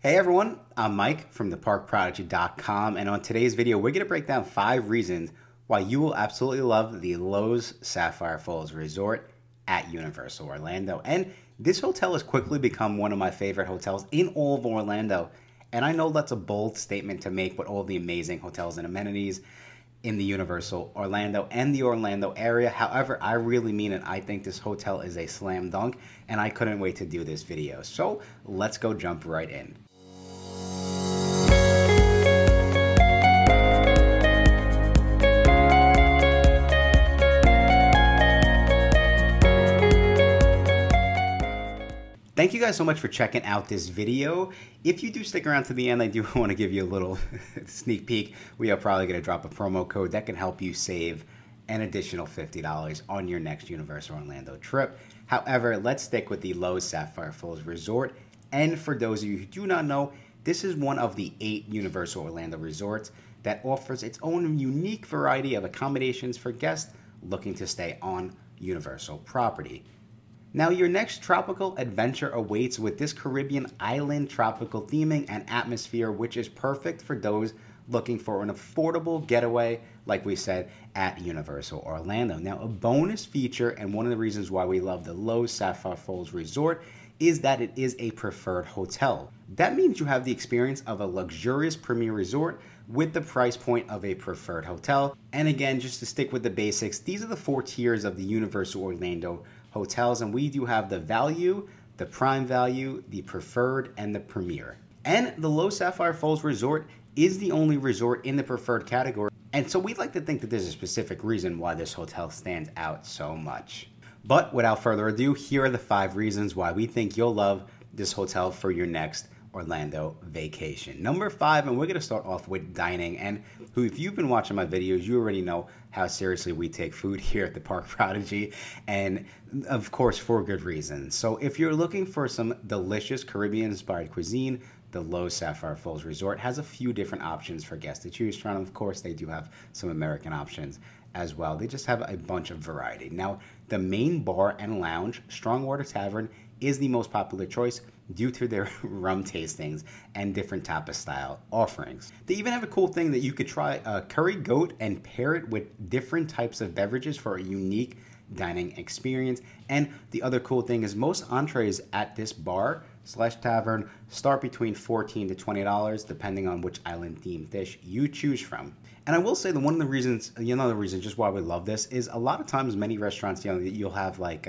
Hey everyone, I'm Mike from theparkprodigy.com, and on today's video we're going to break down 5 reasons why you will absolutely love the Loews Sapphire Falls Resort at Universal Orlando. And this hotel has quickly become one of my favorite hotels in all of Orlando, and I know that's a bold statement to make with all the amazing hotels and amenities in the Universal Orlando and the Orlando area. However, I really mean it. I think this hotel is a slam dunk, and I couldn't wait to do this video. So let's go jump right in. Thank you guys so much for checking out this video. If you do stick around to the end, I do want to give you a little sneak peek. We are probably going to drop a promo code that can help you save an additional $50 on your next Universal Orlando trip. However, let's stick with the Loews Sapphire Falls Resort. And for those of you who do not know, this is one of the 8 Universal Orlando resorts that offers its own unique variety of accommodations for guests looking to stay on Universal property. Now, your next tropical adventure awaits with this Caribbean island tropical theming and atmosphere, which is perfect for those looking for an affordable getaway, like we said, at Universal Orlando. Now, a bonus feature, and one of the reasons why we love the Loews Sapphire Falls Resort, is that it is a preferred hotel. That means you have the experience of a luxurious premier resort with the price point of a preferred hotel. And again, just to stick with the basics, these are the 4 tiers of the Universal Orlando hotels, and we do have the value, the prime value, the preferred, and the premier. And the Loews Sapphire Falls Resort is the only resort in the preferred category, and so we'd like to think that there's a specific reason why this hotel stands out so much. But without further ado, here are the 5 reasons why we think you'll love this hotel for your next Orlando vacation. Number 5, and we're going to start off with dining. And if you've been watching my videos, you already know how seriously we take food here at the Park Prodigy, and of course for good reason. So if you're looking for some delicious Caribbean-inspired cuisine, the Loews Sapphire Falls Resort has a few different options for guests to choose from. Of course, they do have some American options as well. They just have a bunch of variety. Now, the main bar and lounge, Strongwater Tavern, is the most popular choice due to their rum tastings and different tapa style offerings. They even have a cool thing that you could try curry goat and pair it with different types of beverages for a unique dining experience. And the other cool thing is most entrees at this bar / tavern start between $14 to $20 depending on which island themed dish you choose from. And I will say that one of the reasons, another reason just why we love this is a lot of times many restaurants, you'll have like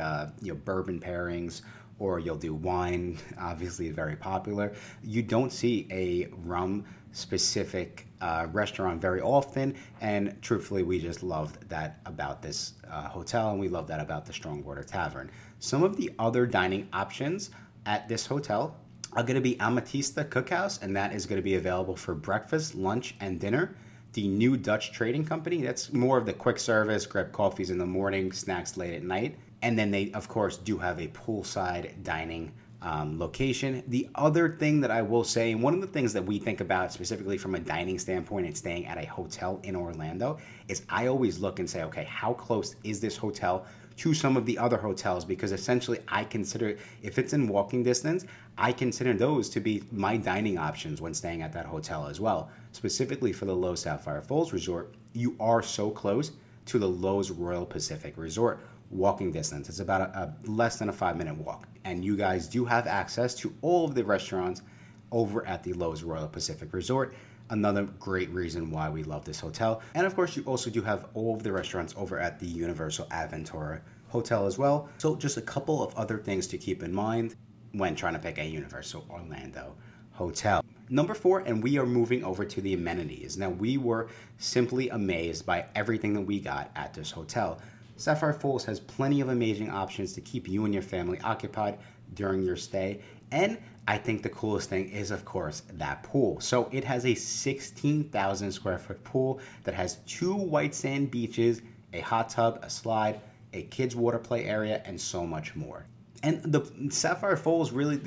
bourbon pairings, or you'll do wine, obviously very popular. You don't see a rum specific restaurant very often, and truthfully we just loved that about this hotel, and we love that about the Strongwater Tavern. Some of the other dining options at this hotel are going to be Amatista Cookhouse, and that is going to be available for breakfast, lunch, and dinner. The New Dutch Trading Company, that's more of the quick service, grab coffees in the morning, snacks late at night. And then they, of course, do have a poolside dining location. The other thing that I will say, and one of the things that we think about specifically from a dining standpoint and staying at a hotel in Orlando, is I always look and say, okay, how close is this hotel to some of the other hotels? Because essentially I consider, if it's in walking distance, I consider those to be my dining options when staying at that hotel as well. Specifically for the Loews Sapphire Falls Resort, you are so close to the Loews Royal Pacific Resort. Walking distance. It's about a less than a 5-minute walk. And you guys do have access to all of the restaurants over at the Loews Royal Pacific Resort. Another great reason why we love this hotel. And of course, you also do have all of the restaurants over at the Universal Aventura Hotel as well. So just a couple of other things to keep in mind when trying to pick a Universal Orlando hotel. Number 4, and we are moving over to the amenities. Now, we were simply amazed by everything that we got at this hotel. Sapphire Falls has plenty of amazing options to keep you and your family occupied during your stay. And I think the coolest thing is, of course, that pool. So it has a 16,000 square foot pool that has 2 white sand beaches, a hot tub, a slide, a kids water play area, and so much more. And the Sapphire Falls, really,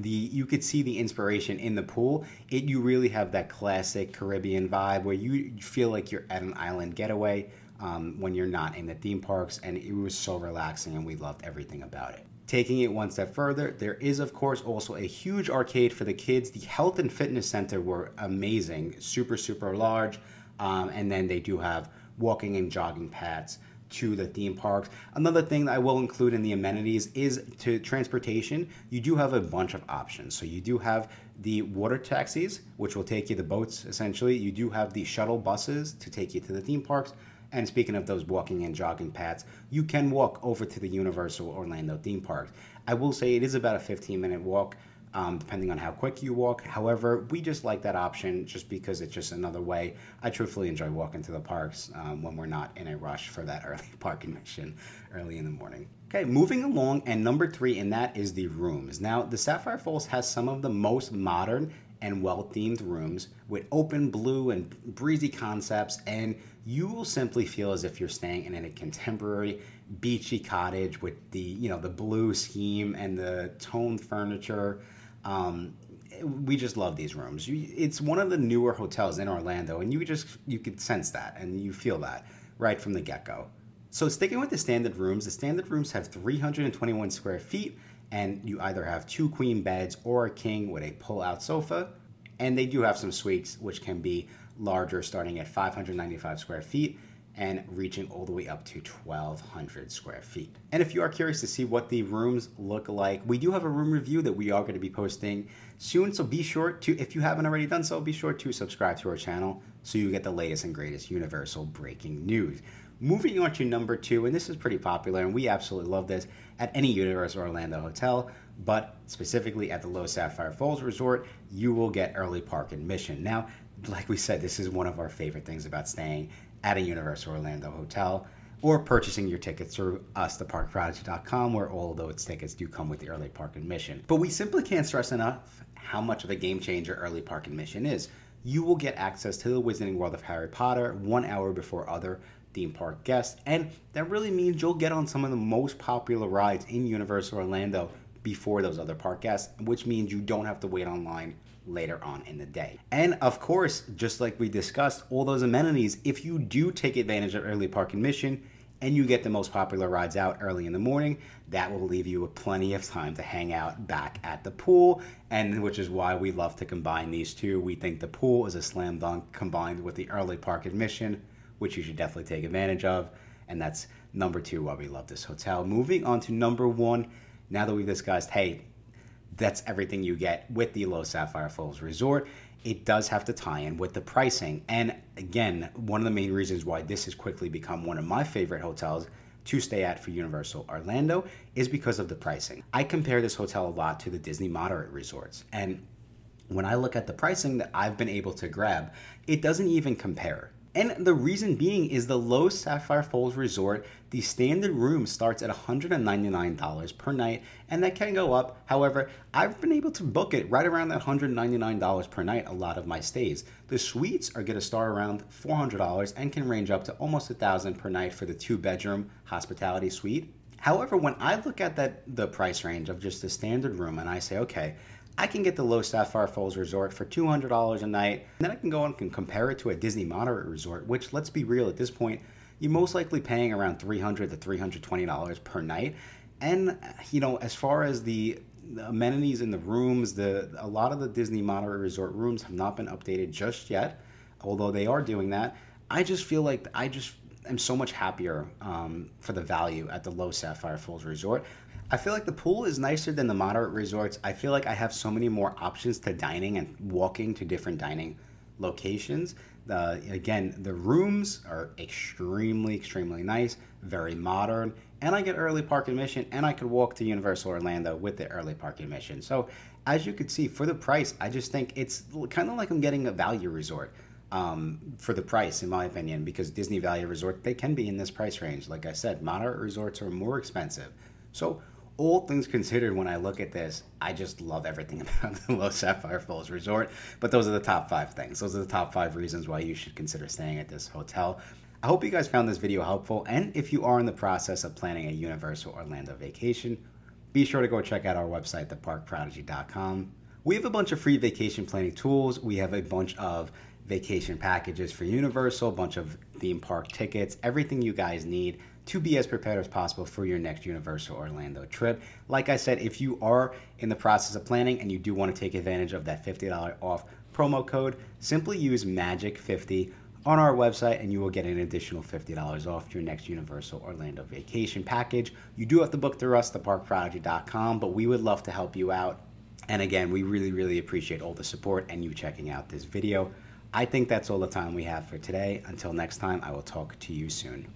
you could see the inspiration in the pool. You really have that classic Caribbean vibe where you feel like you're at an island getaway when you're not in the theme parks, and it was so relaxing, and we loved everything about it. Taking it one step further, there is of course also a huge arcade for the kids. The health and fitness center were amazing, super large, and then they do have walking and jogging paths to the theme parks. Another thing that I will include in the amenities is to transportation. You do have a bunch of options. So you do have the water taxis, which will take you the boats essentially. You do have the shuttle buses to take you to the theme parks. And speaking of those walking and jogging paths, you can walk over to the Universal Orlando theme park. I will say it is about a 15-minute walk, depending on how quick you walk. However, we just like that option just because it's just another way. I truthfully enjoy walking to the parks when we're not in a rush for that early park admission early in the morning. Okay, moving along, and number 3 in that is the rooms. Now, the Sapphire Falls has some of the most modern and well-themed rooms with open blue and breezy concepts, and you will simply feel as if you're staying in a contemporary beachy cottage with the the blue scheme and the toned furniture. We just love these rooms. It's one of the newer hotels in Orlando, and you could sense that and you feel that right from the get-go. So sticking with the standard rooms have 321 square feet, and you either have 2 queen beds or a king with a pull-out sofa. And they do have some suites which can be larger, starting at 595 square feet and reaching all the way up to 1,200 square feet. And if you are curious to see what the rooms look like, we do have a room review that we are going to be posting soon. So be sure to, if you haven't already done so, be sure to subscribe to our channel so you get the latest and greatest Universal breaking news. Moving on to number 2, and this is pretty popular, and we absolutely love this at any Universal Orlando hotel, but specifically at the Loews Sapphire Falls Resort, you will get early park admission. Now, like we said, this is one of our favorite things about staying at a Universal Orlando hotel or purchasing your tickets through us, theparkprodigy.com, where all of those tickets do come with the early park admission. But we simply can't stress enough how much of a game changer early park admission is. You will get access to the Wizarding World of Harry Potter 1 hour before other theme park guests, and that really means you'll get on some of the most popular rides in Universal Orlando before those other park guests, which means you don't have to wait online later on in the day. And of course, just like we discussed, all those amenities, if you do take advantage of early park admission and you get the most popular rides out early in the morning, that will leave you with plenty of time to hang out back at the pool, and which is why we love to combine these two. We think the pool is a slam dunk combined with the early park admission, which you should definitely take advantage of. And that's number 2 why we love this hotel. Moving on to number 1, now that we've discussed, hey, that's everything you get with the Loews Sapphire Falls Resort, it does have to tie in with the pricing. And again, one of the main reasons why this has quickly become one of my favorite hotels to stay at for Universal Orlando is because of the pricing. I compare this hotel a lot to the Disney Moderate resorts, and when I look at the pricing that I've been able to grab, it doesn't even compare. And the reason being is the Loews Sapphire Falls Resort, the standard room starts at $199 per night, and that can go up. However, I've been able to book it right around that $199 per night a lot of my stays. The suites are going to start around $400 and can range up to almost $1,000 per night for the 2-bedroom hospitality suite. However, when I look at the price range of just the standard room and I say, okay, I can get the Loews Sapphire Falls Resort for $200 a night, and then I can go and can compare it to a Disney Moderate resort, which, let's be real, at this point, you're most likely paying around $300 to $320 per night. And, as far as the amenities in the rooms, a lot of the Disney Moderate resort rooms have not been updated just yet, although they are doing that. I just feel like I'm so much happier for the value at the Loews Sapphire Falls Resort. I feel like the pool is nicer than the Moderate resorts. I feel like I have so many more options to dining and walking to different dining locations. Again, the rooms are extremely nice, very modern, and I get early park admission, and I could walk to Universal Orlando with the early park admission. So as you can see, for the price, I just think it's kind of like I'm getting a value resort for the price, in my opinion, because Disney Value Resort, they can be in this price range. Like I said, Moderate resorts are more expensive. So all things considered, when I look at this, I just love everything about the Loews Sapphire Falls Resort. But those are the top 5 things. Those are the top 5 reasons why you should consider staying at this hotel. I hope you guys found this video helpful. And if you are in the process of planning a Universal Orlando vacation, be sure to go check out our website, theparkprodigy.com. We have a bunch of free vacation planning tools. We have a bunch of vacation packages for Universal, a bunch of theme park tickets, everything you guys need to be as prepared as possible for your next Universal Orlando trip. Like I said, if you are in the process of planning and you do want to take advantage of that $50 off promo code, simply use MAGIC50 on our website and you will get an additional $50 off your next Universal Orlando vacation package. You do have to book through us, theparkprodigy.com, but we would love to help you out. And again, we really, really appreciate all the support and you checking out this video. I think that's all the time we have for today. Until next time, I will talk to you soon.